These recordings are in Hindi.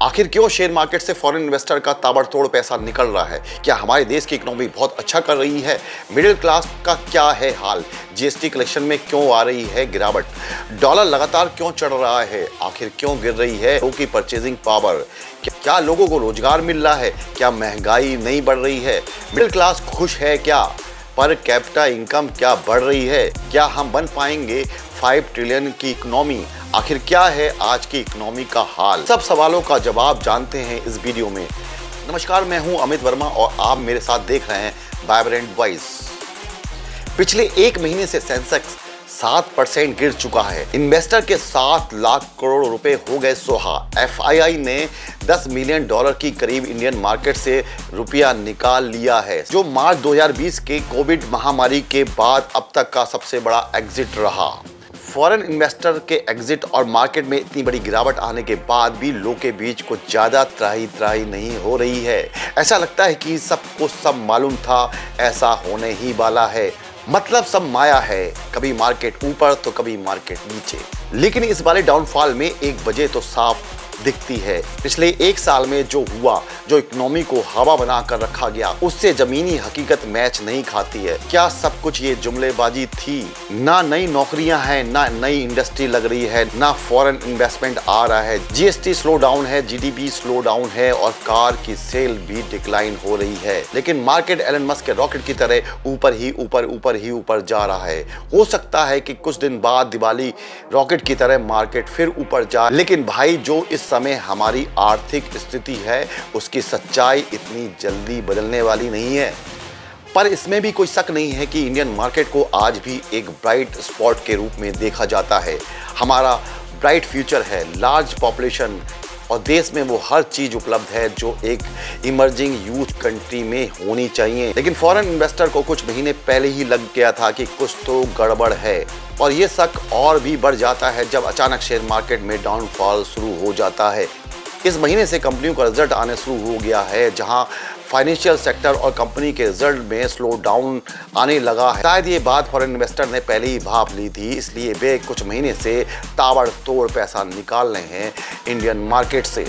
आखिर क्यों शेयर मार्केट से फॉरेन इन्वेस्टर का ताबड़तोड़ पैसा निकल रहा है? क्या हमारे देश की इकोनॉमी बहुत अच्छा कर रही है? मिडिल क्लास का क्या है हाल? जीएसटी कलेक्शन में क्यों आ रही है गिरावट? डॉलर लगातार क्यों चढ़ रहा है? आखिर क्यों गिर रही है लोगों की परचेजिंग पावर? क्या लोगों को रोजगार मिल रहा है? क्या महंगाई नहीं बढ़ रही है? मिडिल क्लास खुश है क्या? पर कैपिटा इनकम क्या बढ़ रही है? क्या हम बन पाएंगे 5 ट्रिलियन की इकोनॉमी? आखिर क्या है आज की इकोनॉमी का हाल? सब सवालों का जवाब जानते हैं इस वीडियो में। नमस्कार, मैं हूं अमित वर्मा और आप मेरे साथ देख रहे हैं वाइब्रेंट वॉइस। पिछले एक महीने से सेंसेक्स 7% गिर चुका है। इन्वेस्टर के 7 लाख करोड़ रुपए हो गए सोहा। एफआईआई ने $10 मिलियन की करीब इंडियन मार्केट से रुपया निकाल लिया है, जो मार्च 2020 के कोविड महामारी के बाद अब तक का सबसे बड़ा एग्जिट रहा। फॉरेन इन्वेस्टर के एग्जिट और मार्केट में इतनी बड़ी गिरावट आने के बाद भी लोगों के बीच कुछ ज्यादा त्राही नहीं हो रही है। ऐसा लगता है कि सबको सब मालूम था, ऐसा होने ही वाला है। मतलब सब माया है, कभी मार्केट ऊपर तो कभी मार्केट नीचे। लेकिन इस बारे डाउनफॉल में एक वजह तो साफ दिखती है। पिछले एक साल में जो हुआ, जो इकोनॉमी को हवा बना कर रखा गया, उससे जमीनी हकीकत मैच नहीं खाती है। क्या सब कुछ ये जुमलेबाजी थी? ना नई नौकरियां हैं, ना नई इंडस्ट्री लग रही है, ना फॉरेन इन्वेस्टमेंट आ रहा है। जीएसटी स्लो डाउन है, जीडीपी स्लो डाउन है और कार की सेल भी डिक्लाइन हो रही है। लेकिन मार्केट एलन मस्क के रॉकेट की तरह ऊपर जा रहा है। हो सकता है कि कुछ दिन बाद दिवाली रॉकेट की तरह मार्केट फिर ऊपर जाए। लेकिन भाई, जो इस समय हमारी आर्थिक स्थिति है, उसकी सच्चाई इतनी जल्दी बदलने वाली नहीं है। पर इसमें भी कोई शक नहीं है कि इंडियन मार्केट को आज भी एक ब्राइट स्पॉट के रूप में देखा जाता है। हमारा ब्राइट फ्यूचर है, लार्ज पॉपुलेशन और देश में वो हर चीज उपलब्ध है जो एक इमर्जिंग यूथ कंट्री में होनी चाहिए। लेकिन फॉरेन इन्वेस्टर को कुछ महीने पहले ही लग गया था कि कुछ तो गड़बड़ है, और ये शक और भी बढ़ जाता है जब अचानक शेयर मार्केट में डाउनफॉल शुरू हो जाता है। इस महीने से कंपनियों का रिजल्ट आने शुरू हो गया है, जहां फाइनेंशियल सेक्टर और कंपनी के रिजल्ट में स्लो डाउन आने लगा है। शायद ये बात फॉरेन इन्वेस्टर ने पहले ही भाप ली थी, इसलिए वे कुछ महीने से ताबड़तोड़ पैसा निकाल रहे हैं इंडियन मार्केट से।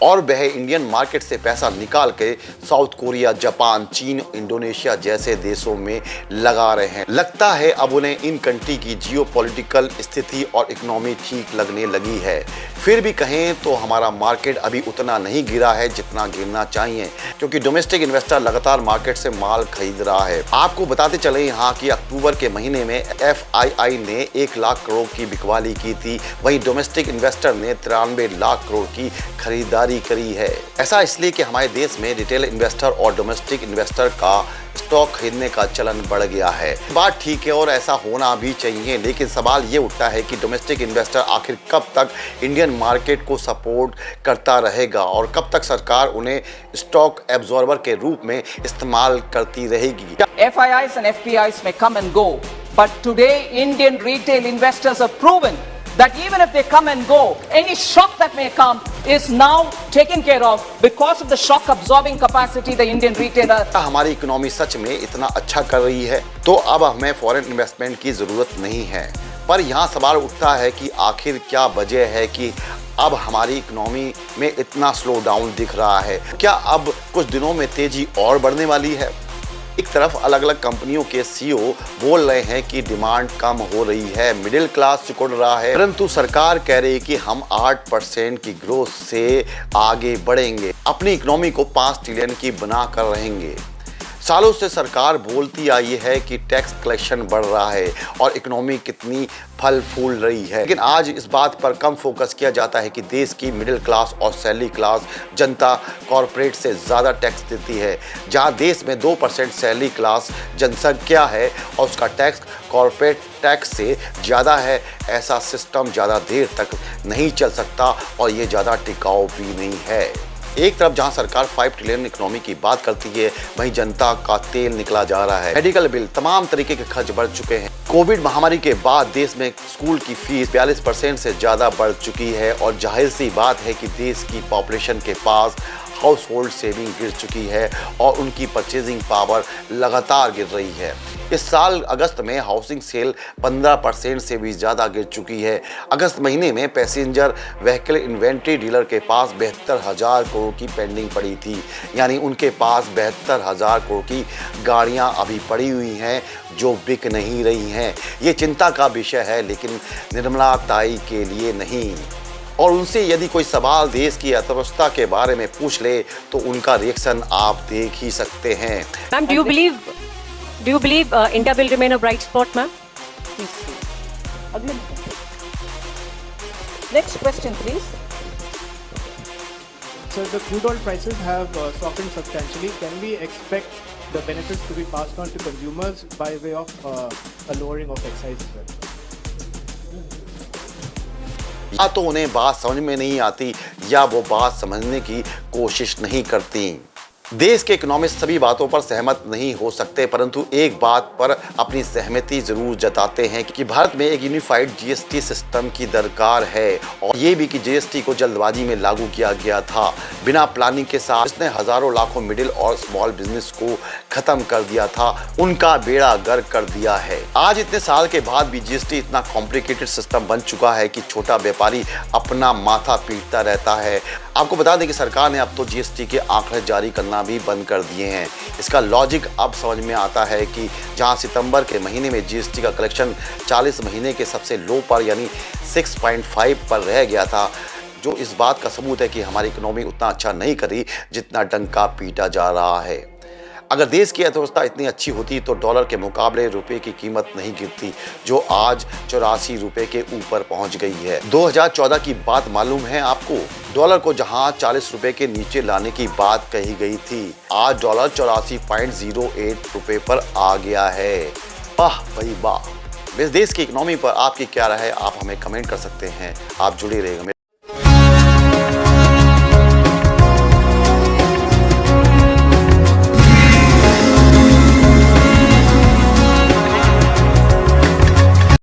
और वह इंडियन मार्केट से पैसा निकाल के साउथ कोरिया, जापान, चीन, इंडोनेशिया जैसे देशों में लगा रहे हैं। लगता है अब उन्हें इन कंट्री की जियोपॉलिटिकल स्थिति और इकोनॉमी ठीक लगने लगी है। फिर भी कहें तो हमारा मार्केट अभी उतना नहीं गिरा है जितना गिरना चाहिए, क्योंकि डोमेस्टिक इन्वेस्टर लगातार मार्केट से माल खरीद रहा है। आपको बताते चले यहाँ कि अक्टूबर के महीने में एफआईआई ने 1 लाख करोड़ की बिकवाली की थी, वहीं डोमेस्टिक इन्वेस्टर ने 93 लाख करोड़ की खरीदारी करी है। ऐसा इसलिए कि हमारे देश में रिटेल इन्वेस्टर और डोमेस्टिक इन्वेस्टर का स्टॉक खरीदने का चलन बढ़ गया है। बात ठीक है और ऐसा होना भी चाहिए, लेकिन सवाल ये उठता है कि डोमेस्टिक इन्वेस्टर आखिर कब तक इंडियन मार्केट को सपोर्ट करता रहेगा और कब तक सरकार उन्हें स्टॉक एब्जॉर्बर के रूप में इस्तेमाल करती रहेगी। FIIs and FPIs may come and go, but today Indian retail investors have proven that even if they come and go, any shock that may come is now taken care of because of the shock absorbing capacity the Indian retailer। हमारी इकोनॉमी सच में इतना अच्छा कर रही है तो अब हमें फॉरेन इन्वेस्टमेंट की जरूरत नहीं है। पर यहाँ सवाल उठता है कि आखिर क्या वजह है कि अब हमारी इकोनॉमी में इतना स्लो डाउन दिख रहा है? क्या अब कुछ दिनों में तेजी और बढ़ने वाली है? एक तरफ अलग अलग कंपनियों के सीईओ बोल रहे हैं कि डिमांड कम हो रही है, मिडिल क्लास सिकुड़ रहा है, परंतु सरकार कह रही है कि हम 8% की ग्रोथ से आगे बढ़ेंगे, अपनी इकोनॉमी को 5 ट्रिलियन की बना कर रहेंगे। सालों से सरकार बोलती आई है कि टैक्स कलेक्शन बढ़ रहा है और इकोनॉमी कितनी फल फूल रही है, लेकिन आज इस बात पर कम फोकस किया जाता है कि देश की मिडिल क्लास और सैलरी क्लास जनता कॉरपोरेट से ज़्यादा टैक्स देती है। जहां देश में 2% सैलरी क्लास जनसंख्या है और उसका टैक्स कॉरपोरेट टैक्स से ज़्यादा है, ऐसा सिस्टम ज़्यादा देर तक नहीं चल सकता और ये ज़्यादा टिकाऊ भी नहीं है। एक तरफ जहां सरकार 5 ट्रिलियन इकोनॉमी की बात करती है, वहीं जनता का तेल निकला जा रहा है। मेडिकल बिल, तमाम तरीके के खर्च बढ़ चुके हैं। कोविड महामारी के बाद देश में स्कूल की फीस 42% से ज्यादा बढ़ चुकी है और जाहिर सी बात है कि देश की पॉपुलेशन के पास हाउस होल्ड सेविंग गिर चुकी है और उनकी परचेजिंग पावर लगातार गिर रही है। इस साल अगस्त में हाउसिंग सेल 15% से भी ज़्यादा गिर चुकी है। अगस्त महीने में पैसेंजर व्हीकल इन्वेंट्री डीलर के पास 72,000 करोड़ की पेंडिंग पड़ी थी, यानी उनके पास 72,000 करोड़ की गाड़ियां अभी पड़ी हुई हैं जो बिक नहीं रही हैं। ये चिंता का विषय है, लेकिन निर्मला ताई के लिए नहीं। और उनसे यदि कोई सवाल देश की अर्थव्यवस्था के बारे में पूछ ले तो उनका रिएक्शन आप देख ही सकते हैं। Ma'am, do you believe India will remain a bright spot, ma'am? Next question, please. So the crude oil prices have softened substantially. Can we expect the benefits to be passed on to consumers by way of a lowering of excise as well? या तो उन्हें बात समझ में नहीं आती या वो बात समझने की कोशिश नहीं करती। देश के इकोनॉमिस्ट सभी बातों पर सहमत नहीं हो सकते, परंतु एक बात पर अपनी सहमति जरूर जताते हैं कि भारत में एक यूनिफाइड जीएसटी सिस्टम की दरकार है, और ये भी कि जीएसटी को जल्दबाजी में लागू किया गया था बिना प्लानिंग के साथ। इसने हजारों लाखों मिडिल और स्मॉल बिजनेस को खत्म कर दिया था, उनका बेड़ा गर्क कर दिया है। आज इतने साल के बाद भी जीएसटी इतना कॉम्प्लिकेटेड सिस्टम बन चुका है कि छोटा व्यापारी अपना माथा पीटता रहता है। आपको बता दें कि सरकार ने अब तो जीएसटी के आंकड़े जारी करना भी बंद कर दिए हैं। इसका लॉजिक अब समझ में आता है कि जहां सितंबर के महीने में जीएसटी का कलेक्शन 40 महीने के सबसे लो पर यानी 6.5 पर रह गया था, जो इस बात का सबूत है कि हमारी इकोनॉमी उतना अच्छा नहीं करी जितना डंका पीटा जा रहा है। अगर देश की अर्थव्यवस्था इतनी अच्छी होती तो डॉलर के मुकाबले रुपए की कीमत नहीं गिरती, जो आज 84 रुपए के ऊपर पहुंच गई है। 2014 की बात मालूम है आपको? डॉलर को जहां 40 रुपए के नीचे लाने की बात कही गई थी, आज डॉलर 84.08 रुपए पर आ गया है। वाह भाई वाह। इस देश की इकोनॉमी पर आपकी क्या राय है, आप हमें कमेंट कर सकते हैं। आप जुड़े रहिएगा।